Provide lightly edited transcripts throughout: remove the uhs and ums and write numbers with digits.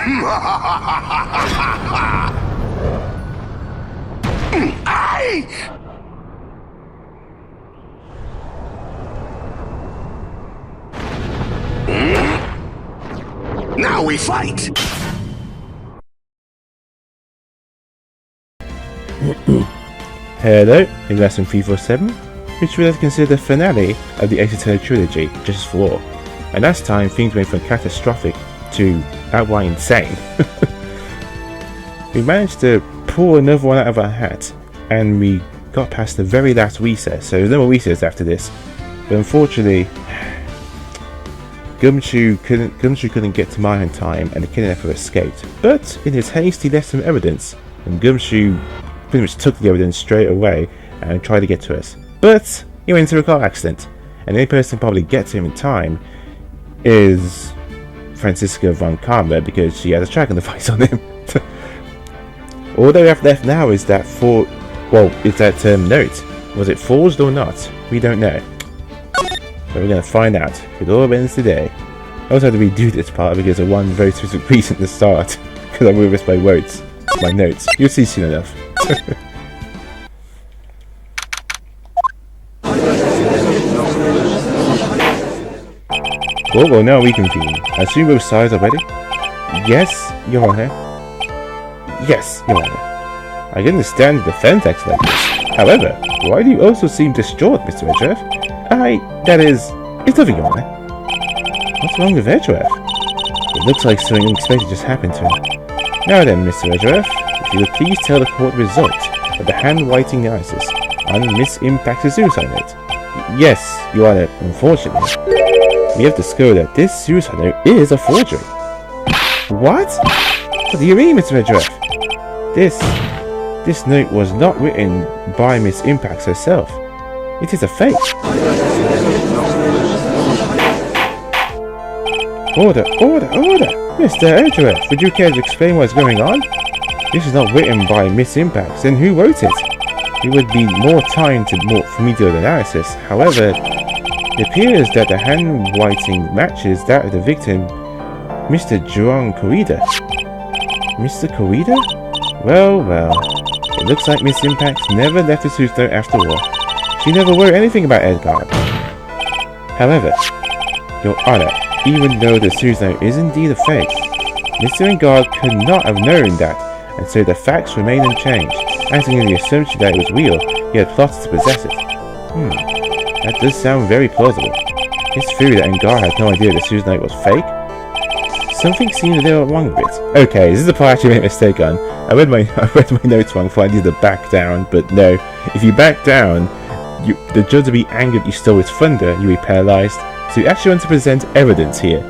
Now we fight! Hello, in lesson 347, which we like to consider the finale of the Ace Attorney trilogy, Justice for All. And last time, things went from catastrophic to outright insane. We managed to pull another one out of our hat, and we got past the very last recess, so there's no more recess after this. But unfortunately, Gumshoe couldn't get to mine in time, and the kidnapper escaped. But in his haste, he left some evidence, and Gumshoe pretty much took the evidence straight away and tried to get to us. But he went into a car accident, and the only person who probably get to him in time is Franziska von Karma, because she has a tracking device on him. All that we have left now is that note. Was it forged or not? We don't know. But we're going to find out. It all ends today. I also had to redo this part because of one very specific reason at the start. Because I reversed my notes. You'll see soon enough. Well, now we convene. I assume both sides are ready? Yes, Your Honor. Yes, Your Honor. I can understand the defense acts like this. However, why do you also seem distraught, Mr. Edgeworth? It's nothing, Your Honor. What's wrong with Edgeworth? It looks like something unexpected just happened to him. Now then, Mr. Edgeworth, if you would please tell the court the result of the hand-writing analysis on Miss Impact's suicide note. Yes, Your Honor, unfortunately, we have discovered that this suicide note is a forgery. What? What do you mean, Mr. Edgeworth? This note was not written by Miss Impact herself. It is a fake. Order! Mr. Edgeworth, would you care to explain what's going on? This is not written by Miss Impact, then who wrote it? It would be more time for me to do the analysis. However, it appears that the handwriting matches that of the victim, Mr. Juan Corrida. Mr. Corrida? Well, it looks like Miss Impact never left the suicide note after all. She never wrote anything about Edgar. However, Your Honor, even though the suicide note is indeed a fake, Mr. Engard could not have known that, and so the facts remain unchanged. Acting on the assumption that it was real, he had plotted to possess it. That does sound very plausible. His theory that Engard had no idea the suicide note was fake? Something seems a little wrong with it. Okay, this is the part I actually made a mistake on. I read my notes wrong before I needed to back down, but no. If you back down, the judge will be angry that you stole his thunder, you'll be paralysed. So you actually want to present evidence here.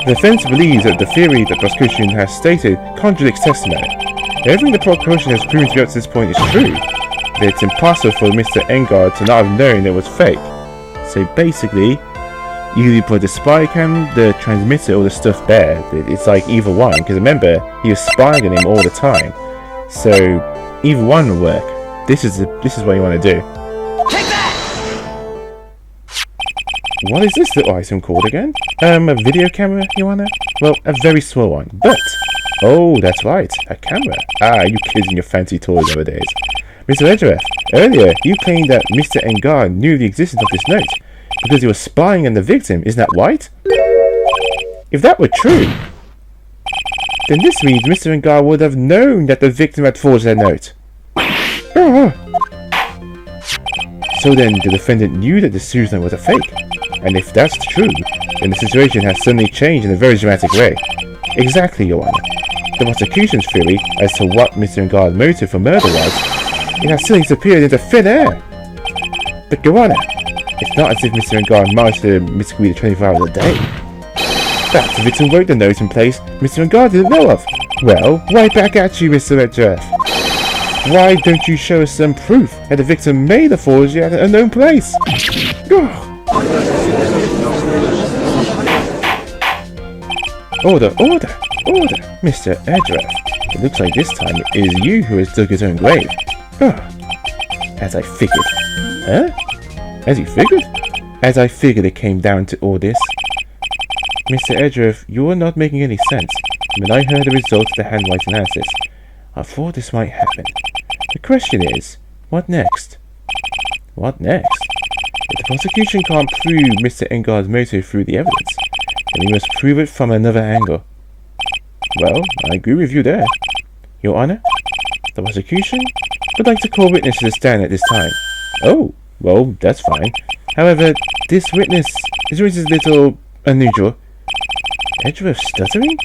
The defense believes that the theory that the prosecution has stated contradicts testimony. Everything the prosecution has proven to be up to this point is true. That it's impossible for Mr. Engard to not have known it was fake. So basically, you either put the spy cam, the transmitter, or the stuff there. It's like either one, because remember, he was spying on him all the time. So either one will work. This is what you want to do. What is this little item called again? A video camera, Your Honor? Well, a very small one, but... Oh, that's right, a camera. You kids and your fancy toys nowadays. Mr. Edgeworth, earlier you claimed that Mr. Engard knew the existence of this note because he was spying on the victim, isn't that right? If that were true, then this means Mr. Engard would have known that the victim had forged that note. So then the defendant knew that the suicide note was a fake. And if that's true, then the situation has suddenly changed in a very dramatic way. Exactly, Your Honor. The prosecution's theory as to what Mr. Engard's motive for murder was, it has suddenly disappeared into thin air. But Your Honor, it's not as if Mr. Engard managed to misread 24 hours a day. Perhaps the victim wrote the note in place Mr. Engard didn't know of. Well, right back at you, Mr. Edgeworth. Why don't you show us some proof that the victim made the forgery at an unknown place? Order! Mr. Edgeworth, it looks like this time it is you who has dug his own grave. As I figured. Huh? As you figured? As I figured it came down to all this. Mr. Edgeworth, you are not making any sense. When I heard the result of the handwriting analysis, I thought this might happen. The question is, what next? What next? If the prosecution can't prove Mr. Engard's motive through the evidence, then we must prove it from another angle. Well, I agree with you there. Your Honor, the prosecution would like to call witness to the stand at this time. Oh, well, that's fine. However, this witness is a little unusual. Edgeworth stuttering?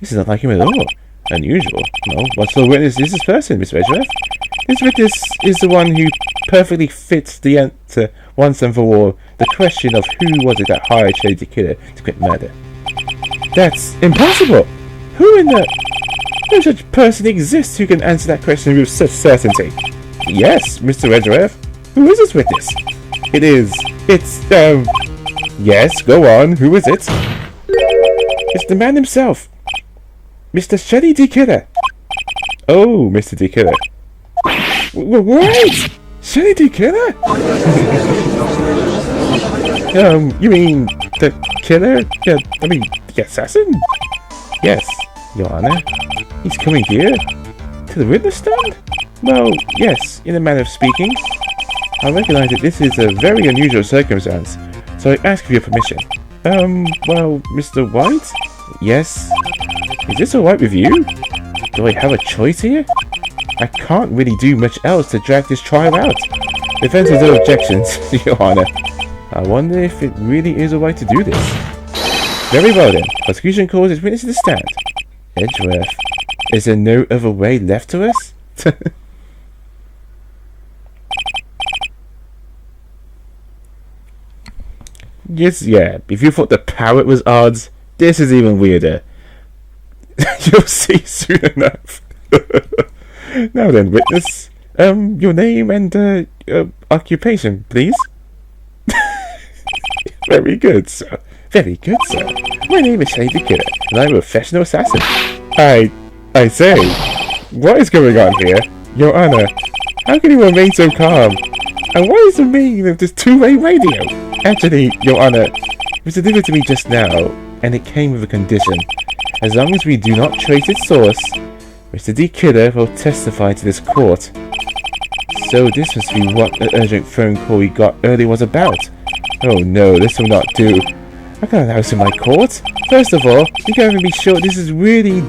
This is not like him at all. Unusual? Well, what sort of witness is this person, Mr. Edgeworth? This witness is the one who perfectly fits the answer once and for all, the question of who was it that hired Shady the Killer to commit murder. That's impossible! Who in the... No such person exists who can answer that question with such certainty. Yes, Mr. Edgeworth. Who is this witness? Yes, go on. Who is it? It's the man himself. Mr. Shady the Killer. Oh, Mr. the Killer. What? Shady the Killer? You mean the killer? Yeah, I mean the assassin? Yes, Your Honor. He's coming here? To the witness stand? Well, yes, in a manner of speaking. I recognize that this is a very unusual circumstance, so I ask for your permission. Well, Mr. White? Yes? Is this alright with you? Do I have a choice here? I can't really do much else to drag this trial out. Defense has no objections, Your Honor. I wonder if it really is alright to do this. Very well then. Prosecution calls its witness to the stand. Edgeworth, is there no other way left to us? Yes, yeah. If you thought the parrot was odds, this is even weirder. You'll see soon enough. Now then, witness. Your name and occupation, please. Very good, sir. Very good, sir. My name is Shady the Killer, and I'm a professional assassin. I say, what is going on here? Your Honor, how can you remain so calm? And what is the meaning of this two-way radio? Actually, Your Honor, it was delivered to me just now, and it came with a condition. As long as we do not trace its source, Mr. D. Killer will testify to this court. So this must be what the urgent phone call we got earlier was about. Oh no, this will not do. I can't allow this in my court. First of all, you can't even be sure this is really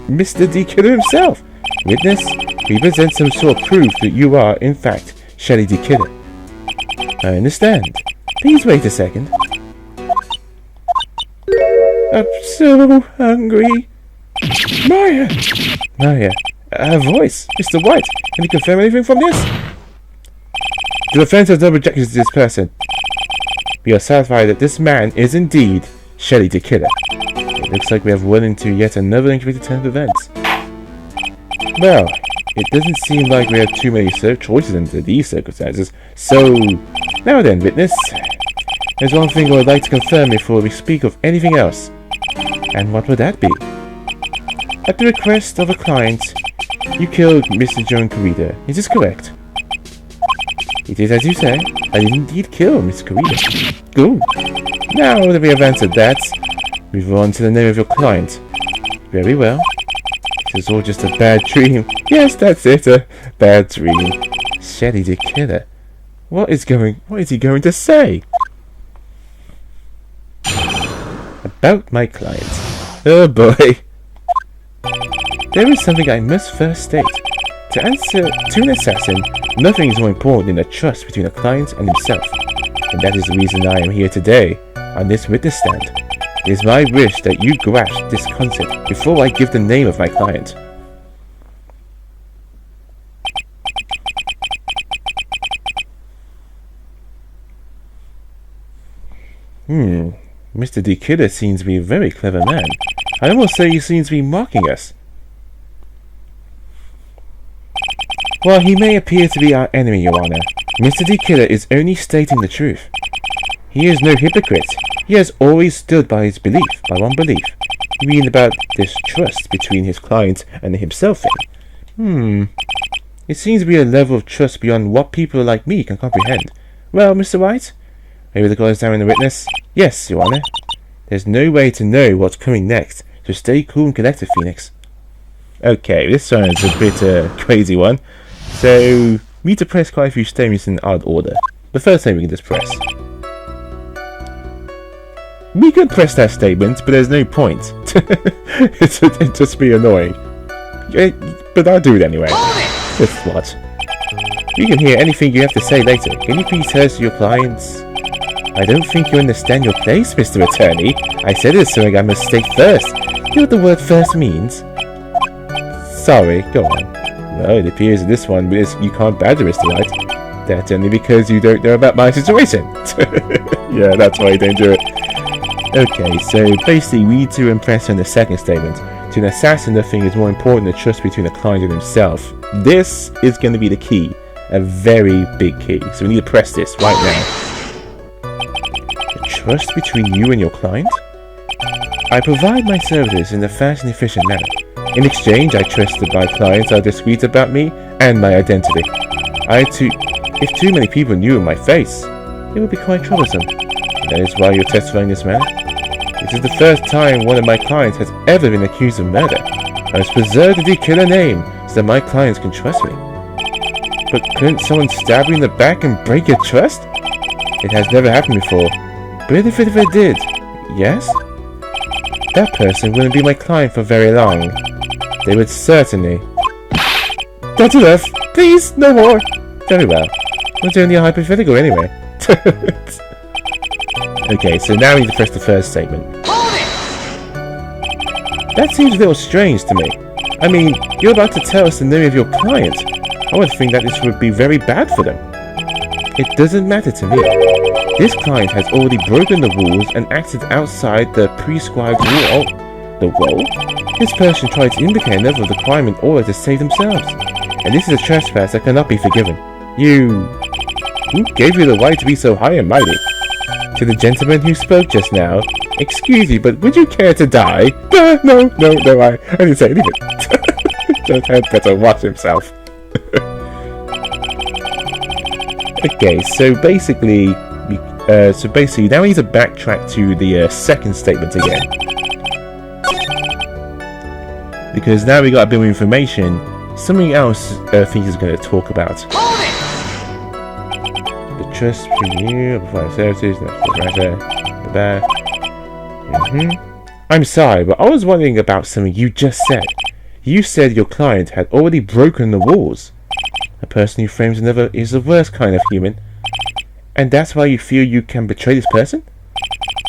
Mr. D. Killer himself. Witness, we present some sort of proof that you are, in fact, Shady D. Killer. I understand. Please wait a second. I'm so hungry. Maya! Maya, her voice. Mr. White, can you confirm anything from this? The defense has no objections to this person. We are satisfied that this man is indeed Shady the Killer. It looks like we have run into yet another unexpected turn of events. Well, it doesn't seem like we have too many choices under these circumstances, so... Now then, witness. There's one thing I would like to confirm before we speak of anything else. And what would that be? At the request of a client, you killed Mr. John Corrida. Is this correct? It is as you say. I did indeed kill Mr. Corrida. Good. Now that we have answered that, move on to the name of your client. Very well. This is all just a bad dream. Yes, that's it, a bad dream. Shady the Killer. What is he going to say? About my client. Oh boy. There is something I must first state. To answer to an assassin, nothing is more important than the trust between a client and himself. And that is the reason I am here today, on this witness stand. It is my wish that you grasp this concept before I give the name of my client. Mr. D. Killer seems to be a very clever man. I almost say he seems to be mocking us. While he may appear to be our enemy, Your Honor, Mr. D. Killer is only stating the truth. He is no hypocrite. He has always stood by his belief, by one belief. You mean about this trust between his client and himself then? It seems to be a level of trust beyond what people like me can comprehend. Well, Mr. White, are you able to examine the witness? Yes, Your Honor. There's no way to know what's coming next, so stay cool and collected, Phoenix. Okay, this one is a bit crazy one. So, we need to press quite a few statements in odd order. The first thing we can just press. We could press that statement, but there's no point. It'd just be annoying. But I'll do it anyway. Just what? We can hear anything you have to say later. Can you please tell us your clients? I don't think you understand your place, Mr. Attorney. I said there's something I must state first. You know what the word first means? Sorry, go on. Well, it appears in this one you can't badger Mr. Wright. That's only because you don't know about my situation. Yeah, that's why you don't do it. Okay, so basically we need to impress on the second statement. To an assassin, nothing is more important than trust between the client and himself. This is going to be the key. A very big key. So we need to press this right now. The trust between you and your client? I provide my services in a fast and efficient manner. In exchange, I trust that my clients are discreet about me and my identity. If too many people knew my face, it would be quite troublesome. That is why you're testifying this manner. This is the first time one of my clients has ever been accused of murder. I must preserve the killer name so that my clients can trust me. But couldn't someone stab you in the back and break your trust? It has never happened before. But if it did, yes? That person wouldn't be my client for very long. They would certainly. That's enough! Please, no more! Very well. It was only a hypothetical anyway. Okay, so now we need to press the first statement. That seems a little strange to me. I mean, you're about to tell us the name of your client. I would think that this would be very bad for them. It doesn't matter to me. This client has already broken the rules and acted outside the prescribed wall. The wall? This person tried to implicate another of the crime in order to save themselves. And this is a trespass that cannot be forgiven. Who gave you the right to be so high and mighty? To the gentleman who spoke just now, excuse me, but would you care to die? No, I didn't say anything. Just had better watch himself. Okay, so basically now we need to backtrack to the second statement again. Because now we got a bit of information, something else I think is going to talk about. The trust between you, provide services, I'm sorry, but I was wondering about something you just said. You said your client had already broken the rules. A person who frames another is the worst kind of human. And that's why you feel you can betray this person?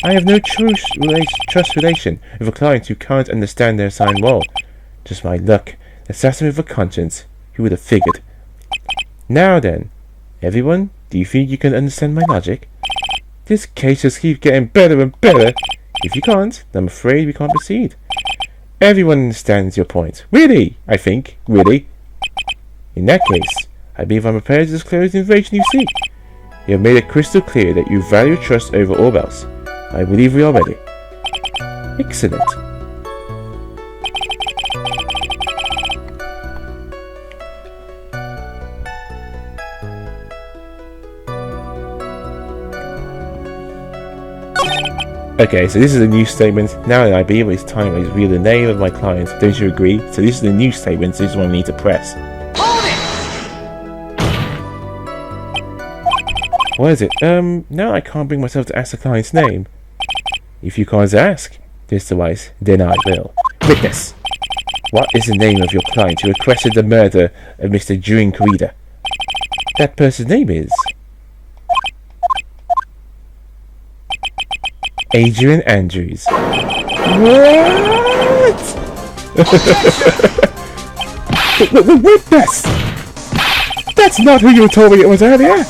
I have no trust relation with a client who can't understand their assigned role. Just my luck. Assassin with a conscience. Who would have figured? Now then, everyone, do you think you can understand my logic? This case just keeps getting better and better. If you can't, then I'm afraid we can't proceed. Everyone understands your point. Really, I think. Really. In that case, I believe I'm prepared to disclose the information you seek. You have made it crystal clear that you value trust over all else. I believe we are ready. Excellent. Okay, so this is a new statement. Now that I believe it's time I reveal the name of my client. Don't you agree? So this is the new statement, so this is what I need to press. What is it? Now I can't bring myself to ask the client's name. If you can't ask this device, then I will. Witness! What is the name of your client who requested the murder of Mr. Drink Reader? That person's name is... Adrian Andrews. What? The witness! That's not who you told me it was earlier!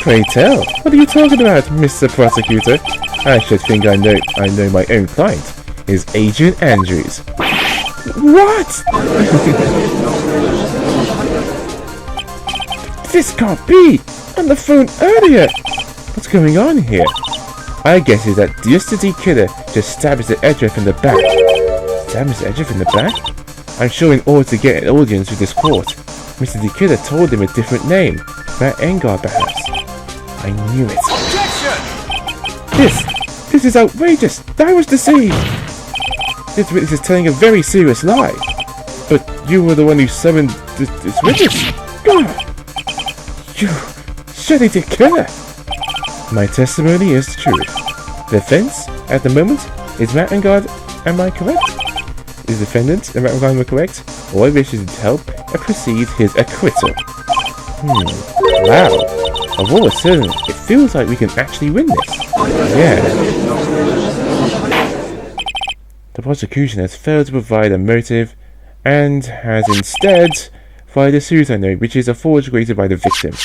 Pray tell, what are you talking about, Mr. Prosecutor? I should think I know my own client. Is Adrian Andrews. What? This can't be! On the phone earlier! What's going on here? I guess it's that yesterday killer just stabbed Mr. Edgeworth in the back. Stabbed Mr. Edgeworth in the back? I'm sure in order to get an audience with this court, Mr. D. Killer told him a different name. Matt Engard, perhaps. I knew it. This is outrageous! I was deceived! This witness is telling a very serious lie. But you were the one who summoned this witness! God! You surely did kill her! My testimony is the truth. The defense, at the moment, is Matt and God. Am I correct? Is the defendant and Matt and God am I correct? All I wish is to help and proceed his acquittal. Wow. Of all a sudden, it feels like we can actually win this. Yeah. The prosecution has failed to provide a motive and has instead provided a suicide note, which is a forgery created by the victim.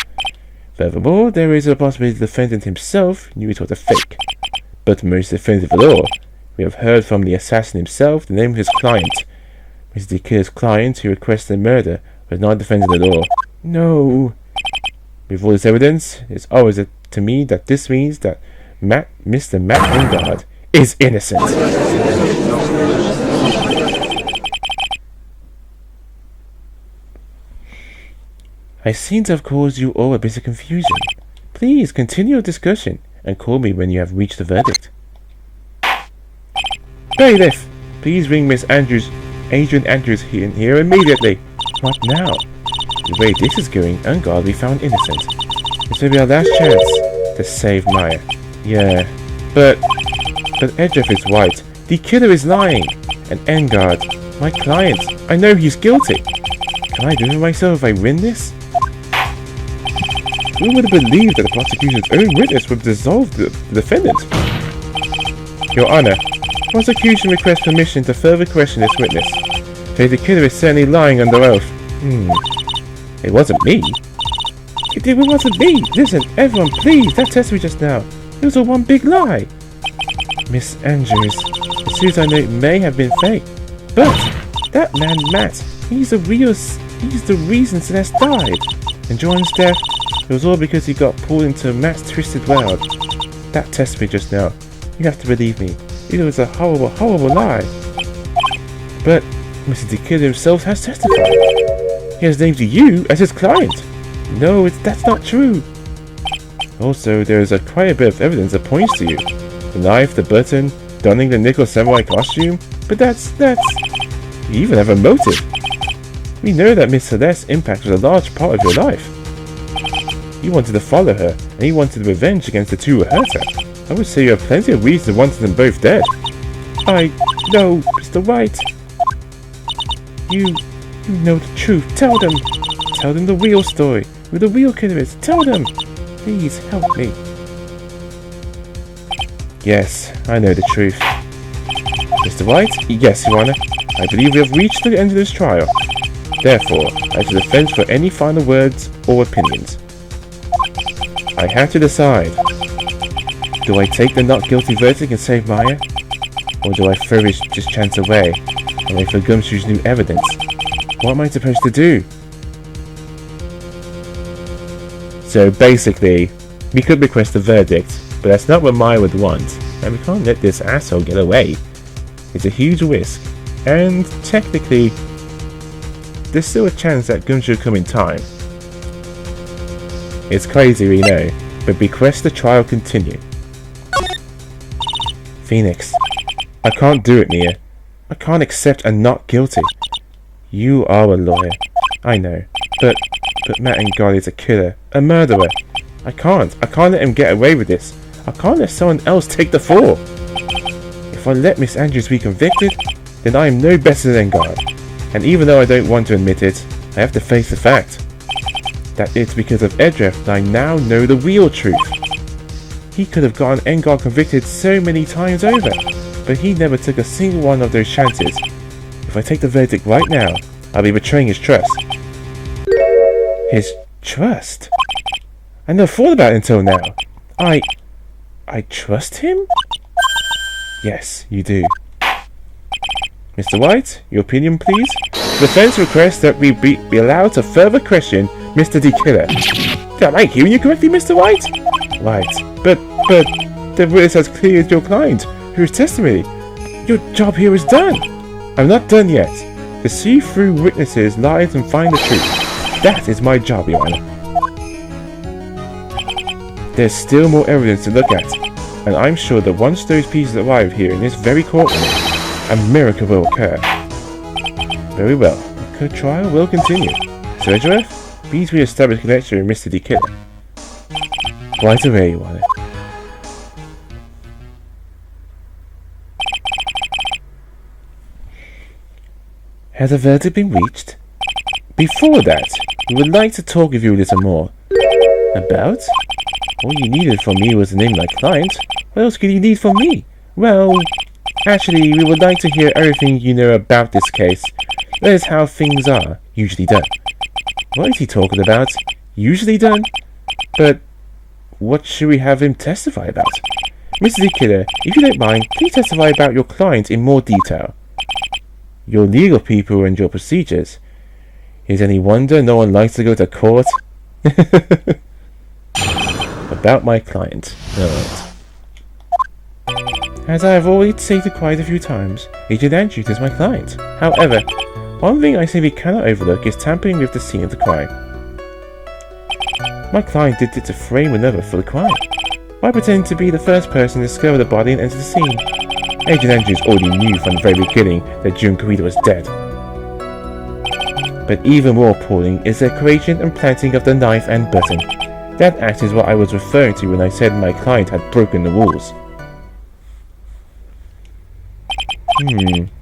Furthermore, there is a possibility the defendant himself knew it was a fake. But most definitive of all, we have heard from the assassin himself the name of his client. Mr. DeKiller's client who requested the murder was not defended at all. No. With all this evidence, it's obvious to me that this means that Mr. Matt Engard is innocent. I seem to have caused you all a bit of confusion. Please continue your discussion and call me when you have reached the verdict. Bailiff, please bring Miss Adrian Andrews here immediately. What now? The way this is going, Engard will be found innocent. This may be our last chance to save Maya. Yeah, but Edgeoff is right. The killer is lying. And Engard, my client, I know he's guilty. Can I do it myself if I win this? Who would have believed that the prosecution's own witness would dissolve the defendant? Your Honor, prosecution requests permission to further question this witness. So the killer is certainly lying under oath. It wasn't me. It wasn't me. Listen, everyone, please. That testimony just now. It was all one big lie. Miss Andrews, the suicide note may have been fake, but that man Matt, he's the reason Celeste died. And John's death, it was all because he got pulled into Matt's twisted world. That testimony just now, you have to believe me. It was a horrible, horrible lie. But Mr. DeKiller himself has testified. He has named you as his client. No, that's not true. Also, there is quite a bit of evidence that points to you. The knife, the button, donning the nickel samurai costume. But that's... You even have a motive. We know that Miss Celeste's impact was a large part of your life. You wanted to follow her, and you wanted revenge against the two who hurt her. I would say you have plenty of reasons to want them both dead. No, Mr. Wright. You know the truth. Tell them. Tell them the real story. Who the real killer is. Tell them. Please help me. Yes, I know the truth. Mr. Wright? Yes, Your Honor. I believe we have reached the end of this trial. Therefore, I shall defend for any final words or opinions. I have to decide. Do I take the not guilty verdict and save Maya? Or do I throw this chance away and wait for Gumshoe's new evidence? What am I supposed to do? So basically, we could request a verdict, but that's not what Maya would want, and we can't let this asshole get away. It's a huge risk, and technically, there's still a chance that Gumshoe will come in time. It's crazy, we know, but request the trial continue. Phoenix, I can't do it, Mia. I can't accept a not guilty. You are a lawyer, I know, but Matt Engard is a killer, a murderer. I can't let him get away with this. I can't let someone else take the fall. If I let Miss Andrews be convicted, then I am no better than Engard. And even though I don't want to admit it, I have to face the fact that it's because of Edgeoff that I now know the real truth. He could have gotten Engard convicted so many times over, but he never took a single one of those chances. If I take the verdict right now, I'll be betraying his trust. His trust? I never thought about it until now. I trust him? Yes, you do. Mr. White, your opinion, please? The defense requests that we be allowed to further question Mr. DeKiller. Am I hearing you correctly, Mr. White? Right, but the witness has cleared your client, whose testimony. Your job here is done. I'm not done yet. To see through witnesses' lies and find the truth. That is my job, Your Honor. There's still more evidence to look at. and I'm sure that once those pieces arrive here in this very courtroom, a miracle will occur. Very well, the trial will continue. Sir Edgeworth, please re-establish connection with Mr. D. Killer. Right away, Your Honor. Has a verdict been reached? Before that, we would like to talk with you a little more. About? All you needed from me was to name my client. What else could you need from me? Well, actually, we would like to hear everything you know about this case. That is how things are usually done. What is he talking about? Usually done? But what should we have him testify about? Mr. D. Killer, if you don't mind, please testify about your client in more detail. Your legal people and your procedures. Is any wonder no one likes to go to court? About my client. Alright. As I have already stated quite a few times, Agent Andrews is my client. However, one thing I simply cannot overlook is tampering with the scene of the crime. My client did it to frame another for the crime. By pretending to be the first person to discover the body and enter the scene. Agent Andrews already knew from the very beginning that June Corrida was dead. But even more appalling is the creation and planting of the knife and button. That act is what I was referring to when I said my client had broken the rules.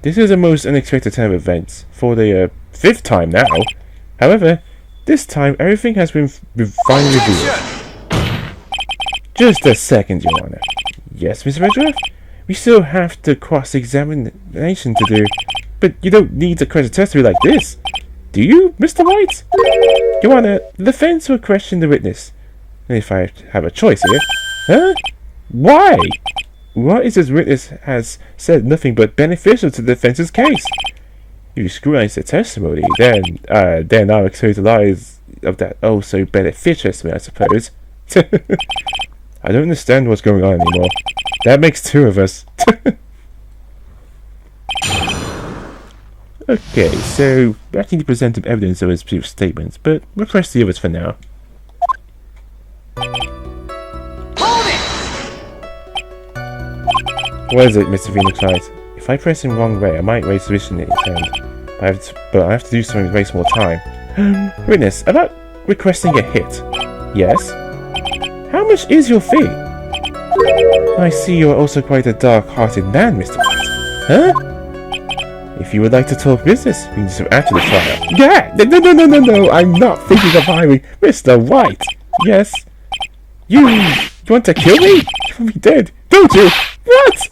This is the most unexpected turn of events, for the 5th time now. However, this time everything has been finally revealed. Just a second, Your Honor. Yes, Mr. Edgeworth? We still have the cross-examination to do, but you don't need to question testimony like this. Do you, Mr. Wright? Your Honor, the defense will question the witness. And if I have a choice here... Huh? Why? What is this witness has said nothing but beneficial to the defense's case? If you scrutinize the testimony, then I'll expose the lies of that also beneficial testimony, I suppose. I don't understand what's going on anymore. That makes 2 of us. Okay, so we actually need to present some evidence of his previous statements, but we'll press the others for now. What is it, Mr. Phoenix Wright? If I press him wrong way, I might raise suspicion in his hand. But I have to do something to waste more time. Witness, about requesting a hit. Yes? How much is your fee? I see you are also quite a dark-hearted man, Mr. White. Huh? If you would like to talk business, we can just add to the trial. Yeah! No, I'm not thinking of hiring Mr. White. Yes? You want to kill me? You want me dead, don't you? What?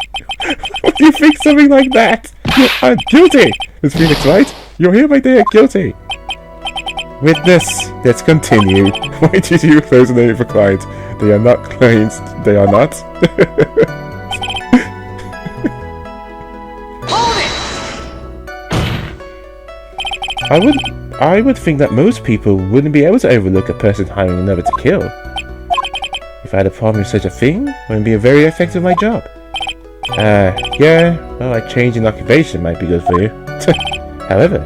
What do you think something like that? You are guilty! Ms. Phoenix Wright, you're hereby declared guilty. Witness, let's continue. Why did you close the name of a client? They are not clients. They are not. I would think that most people wouldn't be able to overlook a person hiring another to kill. If I had a problem with such a thing, it wouldn't be very effective my job. Yeah, well, a change in occupation might be good for you. However,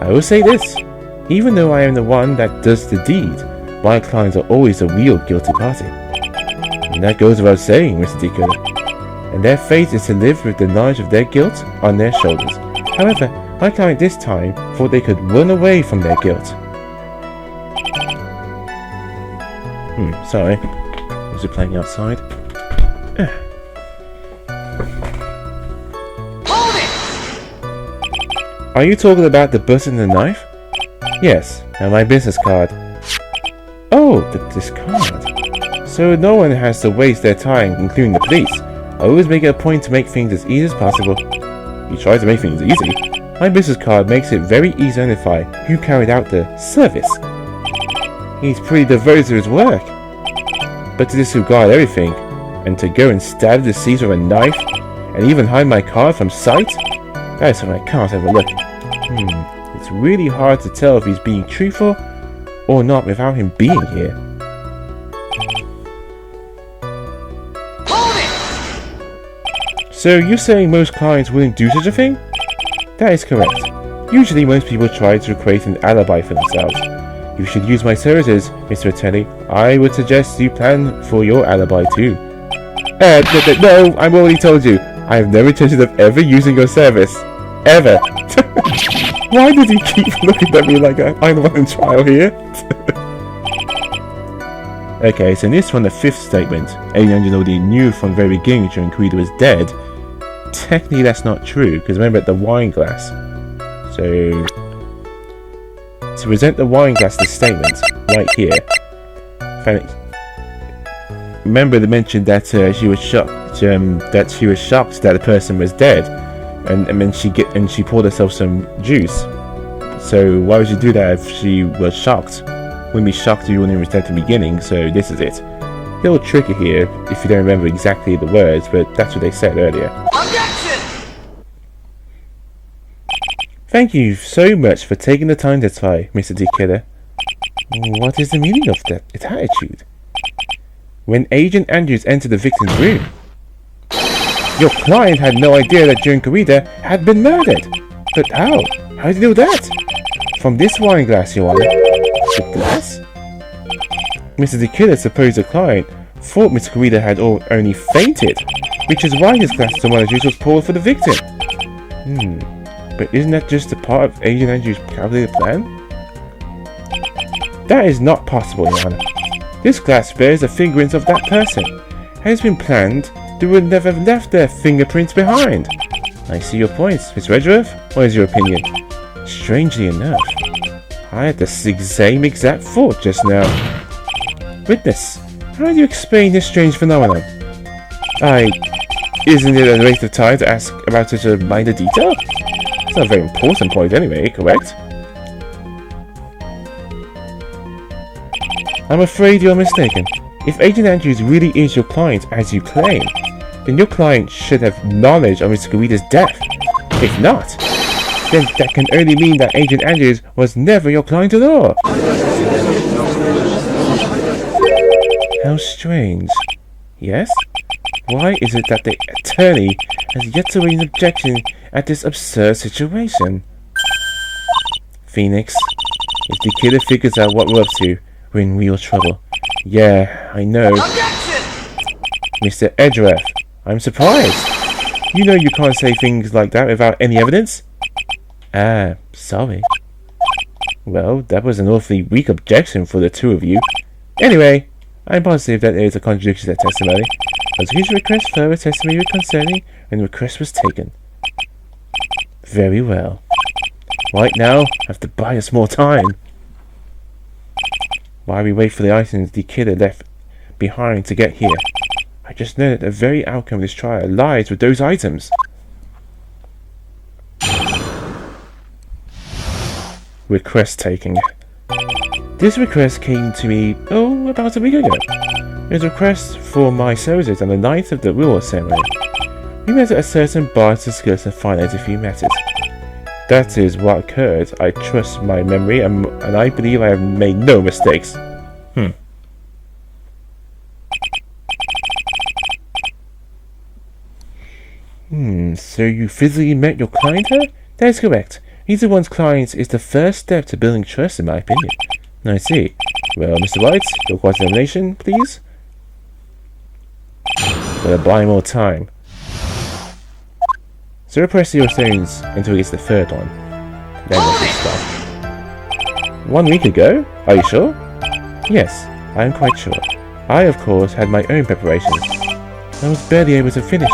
I will say this. Even though I am the one that does the deed, my clients are always the real guilty party. And that goes without saying, Mr. D. Killer. And their fate is to live with the knowledge of their guilt on their shoulders. However, my client this time thought they could run away from their guilt. Sorry. Was it playing outside? Are you talking about the button and the knife? Yes, and my business card. Oh, this card. So no one has to waste their time, including the police. I always make it a point to make things as easy as possible. You try to make things easy. My business card makes it very easy to identify who carried out the service. He's pretty devoted to his work. But to disregard everything, and to go and stab the deceased with a knife, and even hide my card from sight? That is something I can't overlook. It's really hard to tell if he's being truthful or not without him being here. So you're saying most clients wouldn't do such a thing? That is correct. Usually most people try to create an alibi for themselves. If you should use my services, Mr. Attorney, I would suggest you plan for your alibi too. No, I've already told you. I have no intention of ever using your service. Ever. Why does he keep looking at me like I'm the one in trial here? Okay, so this one, the fifth statement. Agent Andrews already knew from the very beginning during Karita was dead. Technically, that's not true, because remember the wine glass. So, to present the wine glass, the statement right here. Remember, they mentioned that she was shocked. That she was shocked that the person was dead, and then she poured herself some juice. So why would you do that if she was shocked? Wouldn't be shocked if you wouldn't even start at the beginning. So this is it. A little tricky here if you don't remember exactly the words, but that's what they said earlier. Objection! Thank you so much for taking the time to try, Mr. D. Killer. What is the meaning of that attitude? When Agent Andrews entered the victim's room, your client had no idea that Joan Karita had been murdered. But how? How did you know that? From this wine glass, Your Honor. The glass? Mr. D. Killer supposed the client thought Miss Karita had only fainted, which is why this glass of tomato juice was poured for the victim. But isn't that just a part of Agent Andrews' calculated plan? That is not possible, Your Honor. This glass bears the fingerprints of that person. Had it been planned, they would never have left their fingerprints behind. I see your points, Miss Redruth. What is your opinion? Strangely enough, I had the same exact thought just now. Witness, how do you explain this strange phenomenon? Isn't it a waste of time to ask about such a minor detail? It's not a very important point anyway, correct? I'm afraid you're mistaken. If Agent Andrews really is your client as you claim, then your client should have knowledge of Miss Karita's death. If not, then that can only mean that Agent Andrews was never your client at all. How strange. Yes? Why is it that the attorney has yet to raise an objection at this absurd situation? Phoenix, if the killer figures out what we're up to, we're in real trouble. Yeah, I know. Objection! Mr. Edgeworth, I'm surprised. You know you can't say things like that without any evidence? Sorry. Well, that was an awfully weak objection for the two of you. Anyway, I'm positive that there is a contradiction to that testimony. Prosecution request further testimony concerning when the request was taken. Very well. Right now, I have to buy us more time. While we wait for the items the killer left behind to get here, I just know that the very outcome of this trial lies with those items. Request taking. This request came to me, about a week ago. It was a request for my services on the night of the reward ceremony. We met at a certain bar to discuss and finalize a few matters. That is what occurred. I trust my memory and I believe I have made no mistakes. So you physically met your client here? That is correct. Meeting one's client is the first step to building trust, in my opinion. I see. Well, Mr. Wright, your cross-examination, please. Gotta buy more time. So repress your stones until it's the third one. Then we can stop. 1 week ago? Are you sure? Yes, I am quite sure. I, of course, had my own preparations. I was barely able to finish.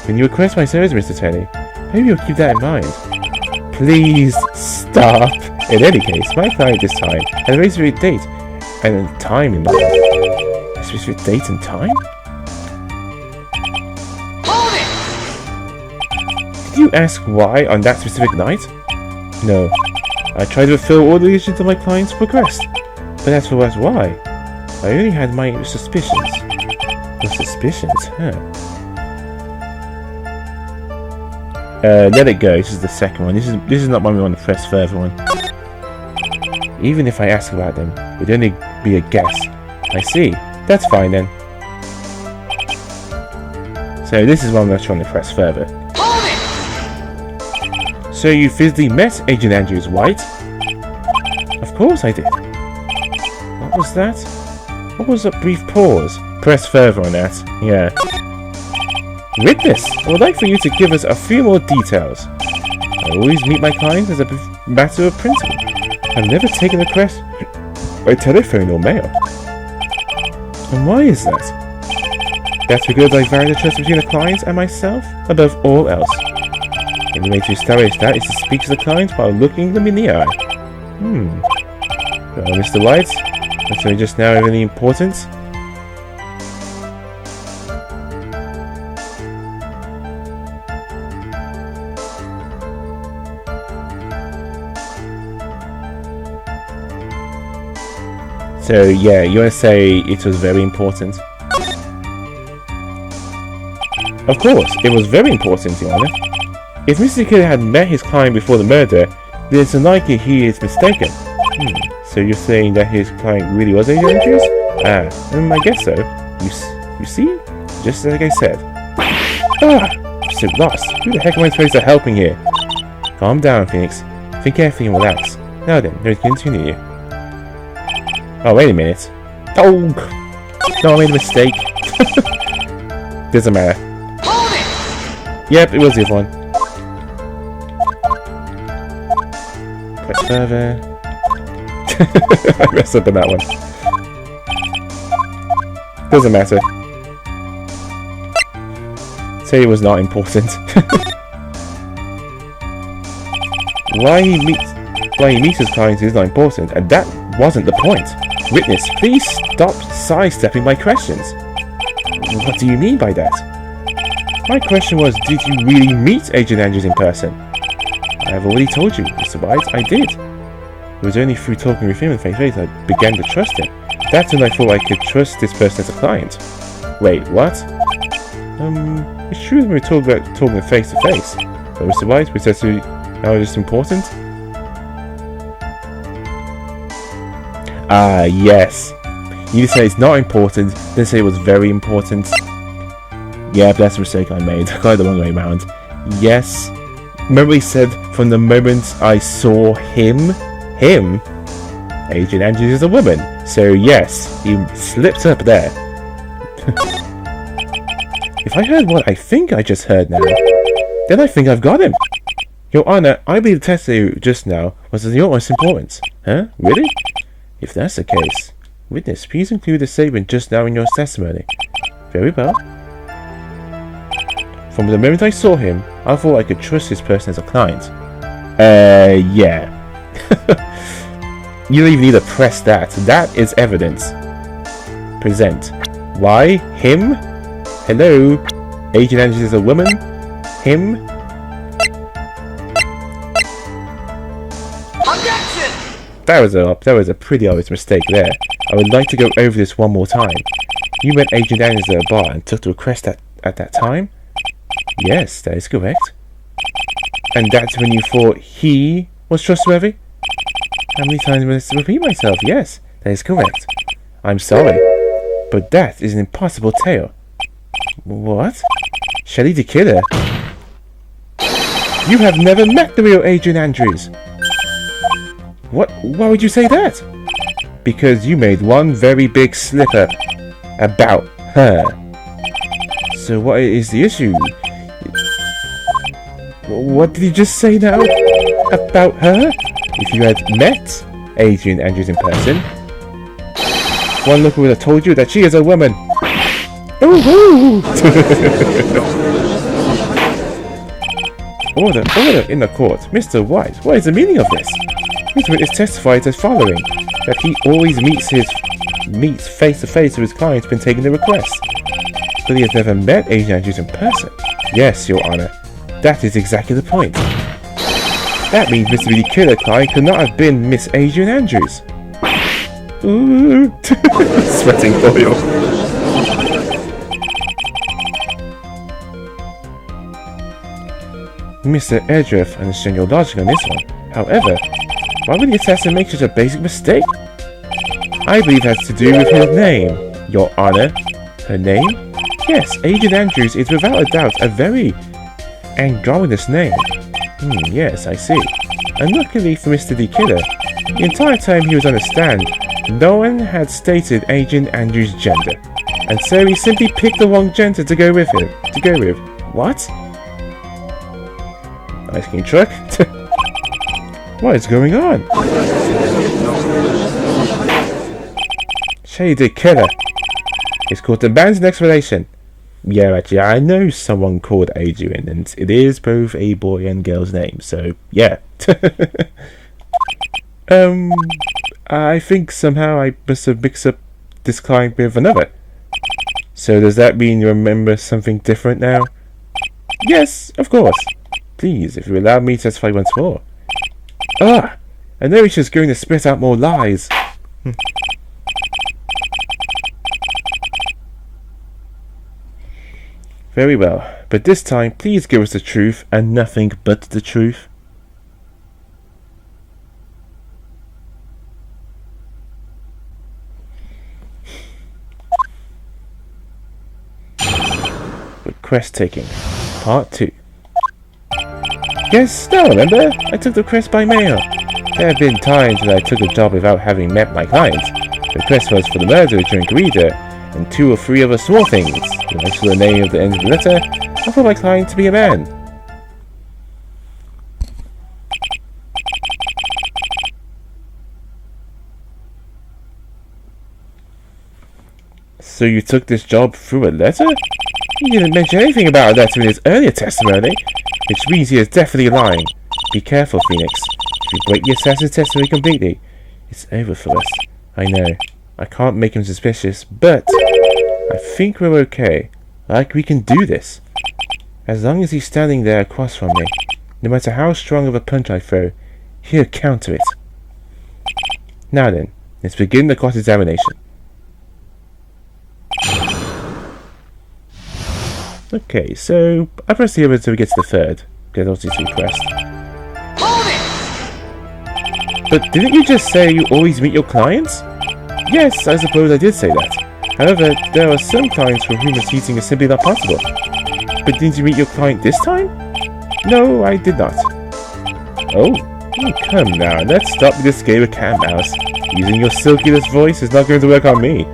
When you request my service, Mr. Attorney, maybe you'll keep that in mind. Please stop. In any case, my client this time had a very specific date and time in mind. A specific date and time? Hold it! Did you ask why on that specific night? No. I tried to fulfill all the conditions of my client's request. But as for why, I only had my suspicions. Your suspicions, huh? Let it go. This is the second one. This is not one we want to press further on. Even if I ask about them, it would only be a guess. I see. That's fine then. So this is one we're trying to press further. Hold it! So you physically met Agent Andrews, White? Of course I did. What was that? What was a brief pause? Press further on that. Yeah. Witness, I would like for you to give us a few more details. I always meet my clients as a matter of principle. I've never taken a request by telephone or mail. And why is that? That's because I value the trust between the client and myself above all else. The only way to establish that is to speak to the client while looking them in the eye. Well, Mr. White, that's only just now really important. So yeah, you want to say it was very important? Of course, it was very important, Your Honor. If Mr. Killer had met his client before the murder, then it's unlikely he is mistaken. So you're saying that his client really was Agent Andrews? I guess so. You see? Just like I said. I'm so lost. Who the heck am I supposed to be helping here? Calm down, Phoenix. Think carefully and relax. Now then, let's continue. Oh, wait a minute. Oh! No, I made a mistake. Doesn't matter. Hold it! Yep, it was the other one. Press further. I messed up on that one. Doesn't matter. Say it was not important. Why he meets his clients is not important, and that wasn't the point. Witness, please stop sidestepping my questions. What do you mean by that? My question was, did you really meet Agent Andrews in person? I have already told you, Mr. White, I did. It was only through talking with him face-to-face I began to trust him. That's when I thought I could trust this person as a client. Wait, what? It's true that we were talking face-to-face. But Mr. White, was that now just important? Ah, yes. You say it's not important, then say it was very important. Yeah, that's a mistake I made. I got it the wrong way around. Yes. Remember he said, from the moment I saw him, Agent Andrews is a woman. So yes, he slipped up there. If I heard what I think I just heard now, then I think I've got him. Your Honor, I believe the testimony just now was of the utmost importance. Huh? Really? If that's the case, witness, please include the statement just now in your testimony. Very well. From the moment I saw him, I thought I could trust this person as a client. Yeah. You don't even need to press that. That is evidence. Present. Why? Him? Hello? Agent Andrews is a woman? Him? Objection! That was a pretty obvious mistake there. I would like to go over this one more time. You met Agent Andrews at a bar and took the request at that time? Yes, that is correct. And that's when you thought he was trustworthy? How many times must I repeat myself? Yes, that is correct. I'm sorry, but that is an impossible tale. What? Shelly the killer? You have never met the real Agent Andrews. What? Why would you say that? Because you made one very big slip-up about her. So what is the issue? What did you just say now? About her? If you had met Agent Andrews in person, one look would have told you that she is a woman. Ooh! Order in the court. Mr. White, what is the meaning of this? This witness testified as following, that he always meets face-to-face with his clients when taking the request. But he has never met Agent Andrews in person. Yes, Your Honor. That is exactly the point. That means Mr. Really Killer client could not have been Miss Agent Andrews. Ooh. Sweating oil. Mr. Edgeworth, I understand your logic on this one. However, why would the assassin make such a basic mistake? I believe it has to do with her name, Your Honor. Her name? Yes, Agent Andrews is without a doubt a very androgynous name. Yes, I see. Unluckily for Mr. D. Killer, the entire time he was on the stand, no one had stated Agent Andrews' gender. and so he simply picked the wrong gender to go with him. What? Ice cream truck? What is going on? Shady killer. It's called abandoned explanation. Yeah, actually, I know someone called Adrian, and it is both a boy and girl's name, so yeah. I think somehow I must have mixed up this client with another. So does that mean you remember something different now? Yes, of course. Please, if you allow me to testify once more. Ah, I know he's just going to spit out more lies. Very well, but this time, please give us the truth and nothing but the truth. Quest taking, part 2. Yes, now remember, I took the quest by mail. There have been times when I took a job without having met my client. The quest was for the murder of drink reader, and 2 or 3 other small things. When I saw the name at the end of the letter, I thought my client to be a man. So you took this job through a letter? He didn't mention anything about a letter in his earlier testimony, which means he is definitely lying. Be careful, Phoenix. If you break the assassin's testimony completely, it's over for us. I know. I can't make him suspicious, but I think we're okay. Like, we can do this. As long as he's standing there across from me, no matter how strong of a punch I throw, he'll counter it. Now then, let's begin the cross-examination. Okay, so I press the other until we get to the third, because obviously it's request. Hold it! But didn't you just say you always meet your clients? Yes, I suppose I did say that. However, there are some clients for whom cheating is simply not possible. But didn't you meet your client this time? No, I did not. Oh, come now, let's stop with this game of cat and mouse. Using your silkiest voice is not going to work on me.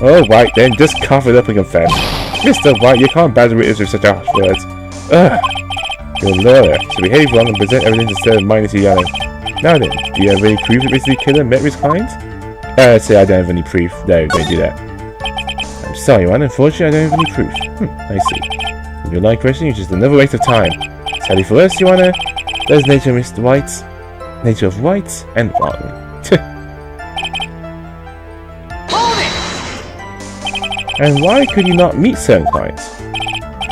Oh, White, then just cough it up and confess. Mr. White, you can't badger witnesses with such harsh words. Ugh! You're a lawyer, so behave wrong and present evidence instead of mindlessly yelling. Now then, do you have any proof that Mr. Killer met with his client? Say I don't have any proof. No, don't do that. I'm sorry, man, unfortunately I don't have any proof. I see. Your line question is just another waste of time. Sadly for us, Your Honor, there's nature of Mr. White's, nature of right and wrong. And why could you not meet certain clients?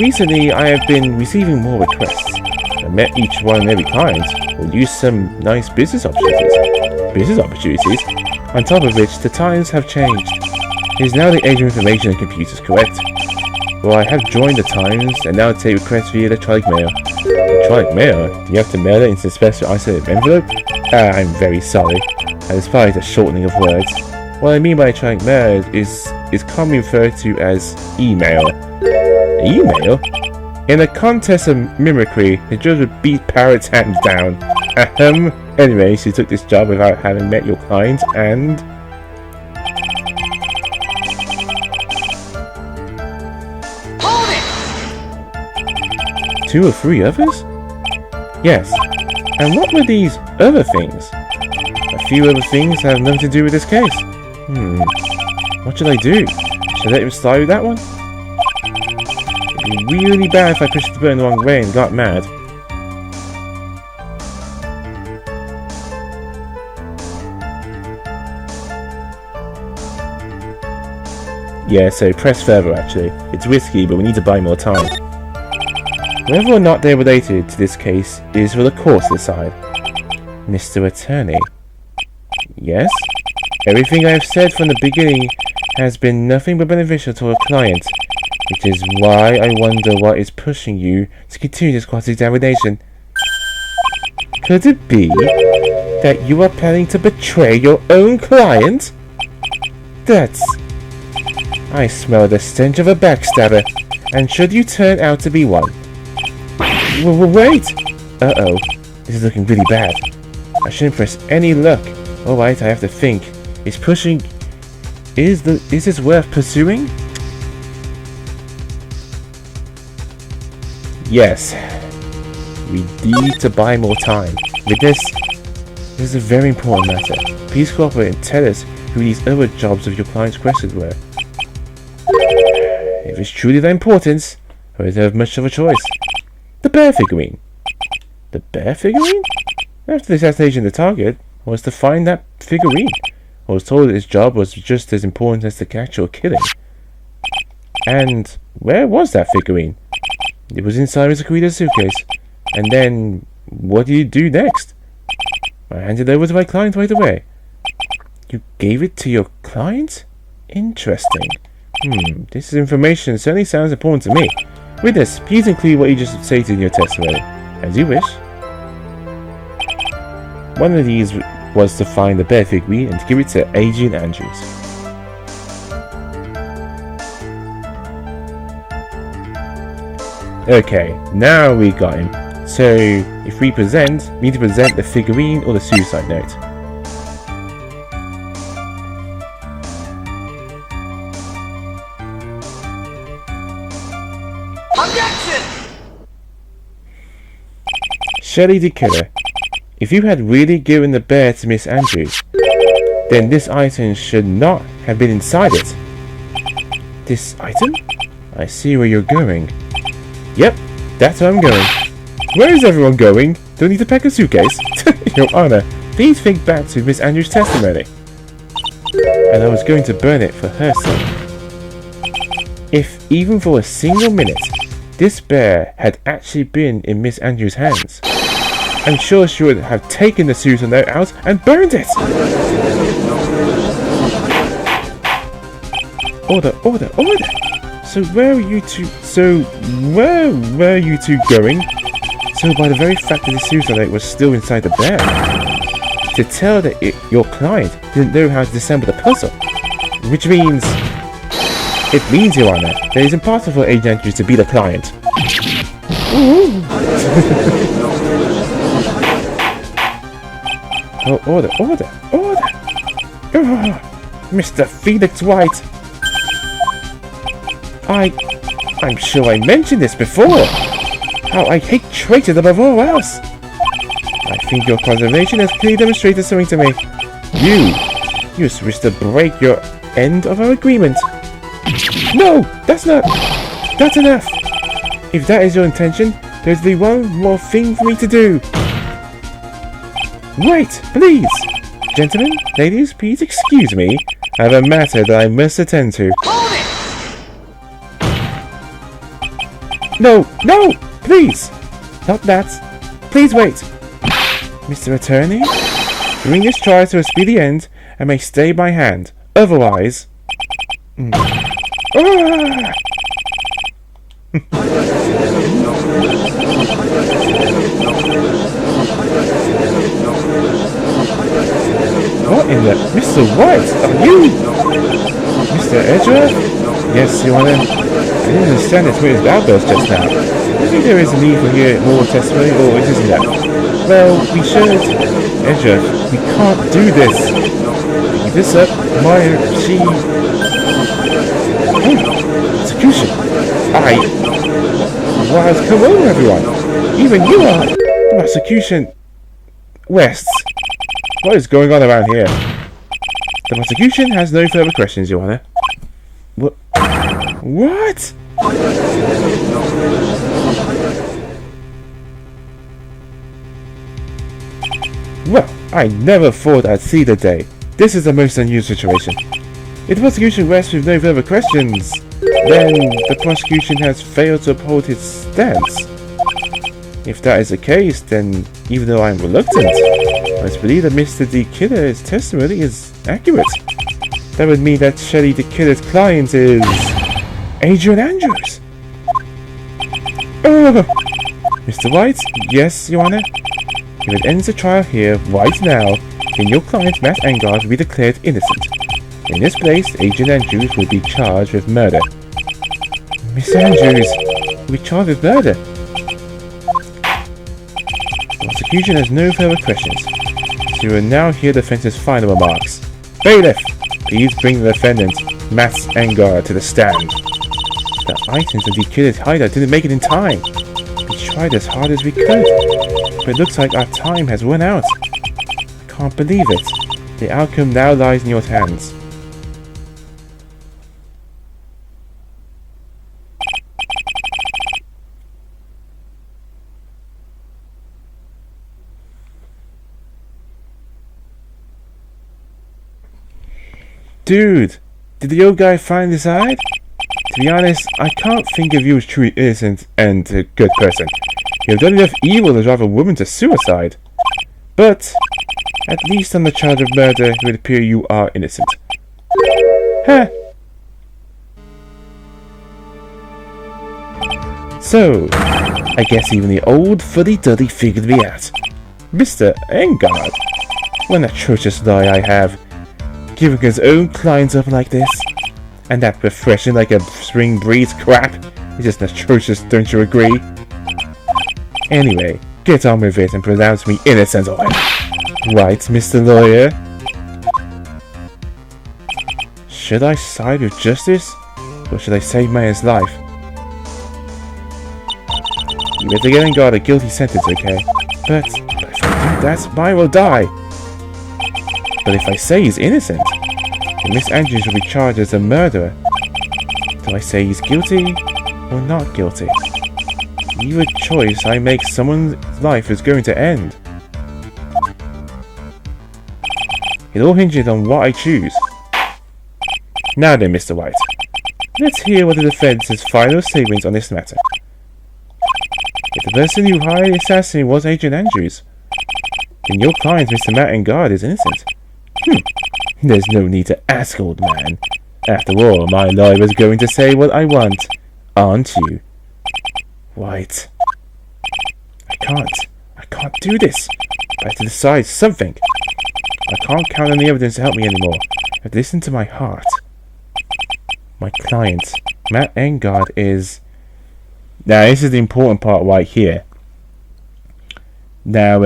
Recently, I have been receiving more requests. I met each one and every client will use some nice business opportunities. On top of which, the times have changed. It is now the age of information and computers, correct? Well, I have joined the times and now take requests via electronic mail. Electronic mail? You have to mail it into a special isolated envelope? I'm very sorry. That is probably the shortening of words. What I mean by electronic mail is commonly referred to as email. Email? In a contest of mimicry, the judge would beat Parrot's hands down. Anyway, she took this job without having met your client and... Hold it! 2 or 3 others? Yes. And what were these other things? A few other things have nothing to do with this case. What should I do? Should I let him slide with that one? It'd be really bad if I pushed the button the wrong way and got mad. Yeah, so press further actually. It's risky, but we need to buy more time. Whether or not they're related to this case is for the court to decide. Mr. Attorney. Yes? Everything I have said from the beginning has been nothing but beneficial to our client, which is why I wonder what is pushing you to continue this cross-examination. Could it be that you are planning to betray your own client? That's... I smell the stench of a backstabber, and should you turn out to be one... Wait! Uh-oh, this is looking really bad. I shouldn't press any luck. Alright, I have to think. He's pushing Is this worth pursuing? Yes. We need to buy more time. With this is a very important matter. Please cooperate and tell us who these other jobs of your client's questions were. If it's truly that important, I don't have much of a choice. The bear figurine. The bear figurine? After the assassination of the target was to find that figurine. I was told that his job was just as important as the actual killing. And where was that figurine? It was inside Mr. Koreda's suitcase. And then, what did you do next? I handed it over to my client right away. You gave it to your client? Interesting. This information certainly sounds important to me. Witness, please include what you just stated in your testimony. As you wish. One of these was to find the bear figurine and to give it to Adrian Andrews. Okay, now we got him. So, if we need to present the figurine or the suicide note. Objection! Shelley the killer. If you had really given the bear to Miss Andrews, then this item should not have been inside it. This item? I see where you're going. Yep, that's where I'm going. Where is everyone going? Don't need to pack a suitcase? Your Honor, please think back to Miss Andrews' testimony. And I was going to burn it for her sake. If even for a single minute, this bear had actually been in Miss Andrews' hands, I'm sure she would have taken the suicide note out and burned it! Order, order, order! So where were you two going? So by the very fact that the suicide note was still inside the bear, to tell that your client didn't know how to disassemble the puzzle, which means, Your Honor, that it's impossible for Agent Andrews to be the client. Oh, order, order, order! Mr. Felix White! I'm sure I mentioned this before! How I hate traitors above all else! I think your conservation has clearly demonstrated something to me. You wish to break your end of our agreement. No! That's enough! If that is your intention, there's only one more thing for me to do. Wait, please! Gentlemen, ladies, please excuse me. I have a matter that I must attend to. Hold it! No! Please! Not that. Please wait! Mr. Attorney? Bring this trial to a speedy end and may stay my hand. Otherwise... What in the... Mr. White, are you... Mr. Edgeworth? Yes, Your Honor. I didn't understand this with his outburst just now. Do you think there is a need for hearing more testimony, or it isn't that? Well, we should... Edgeworth, we can't do this. Keep this up, she... Execution! What has come over everyone? Even you are... The prosecution... West. What is going on around here? The prosecution has no further questions, Your Honor. What? Well, I never thought I'd see the day. This is the most unusual situation. If the prosecution rests with no further questions, then the prosecution has failed to uphold its stance. If that is the case, then even though I'm reluctant, I must believe that Mr. D. Killer's testimony is accurate. That would mean that Shelley D. Killer's client is... Adrian Andrews! Mr. White? Yes, Your Honor? If it ends the trial here, right now, then your client, Matt Engard, will be declared innocent. In this place, Adrian Andrews will be charged with murder. Miss Andrews will be charged with murder. The prosecution has no further questions, so you will now hear the defense's final remarks. Bailiff, Please bring the defendant, Matt Engard, to the stand. The items in the kid's hideout didn't make it in time. We tried as hard as we could, but it looks like our time has run out. I can't believe it. The outcome now lies in your hands. Dude, did the old guy finally decide? To be honest, I can't think of you as truly innocent and a good person. You have done enough evil to drive a woman to suicide. But, at least on the charge of murder, it would appear you are innocent. Huh. So, I guess even the old fuddy-duddy figured me out. Mr. Engard, what an atrocious lie I have. Giving his own clients up like this. And that refreshing like a spring breeze crap is just atrocious, don't you agree? Anyway, get on with it and pronounce me innocent of it. Right, Mr. Lawyer? Should I side with justice? Or should I save Maya's life? You better get Engard a guilty sentence, okay? But if I do that, Maya will die. But if I say he's innocent, then Miss Andrews will be charged as a murderer. Do I say he's guilty or not guilty? Either choice I make, someone's life is going to end. It all hinges on what I choose. Now then, Mr. White, let's hear what the defense's final statements on this matter. If the person who hired the assassin was Agent Andrews, then your client, Mr. Matt Engard, is innocent. There's no need to ask, old man. After all, my lawyer is going to say what I want, aren't you? White. I can't do this. I have to decide something. I can't count on the evidence to help me anymore. I have to listen to my heart. My client, Matt Engard, is... Now, this is the important part right here. Now,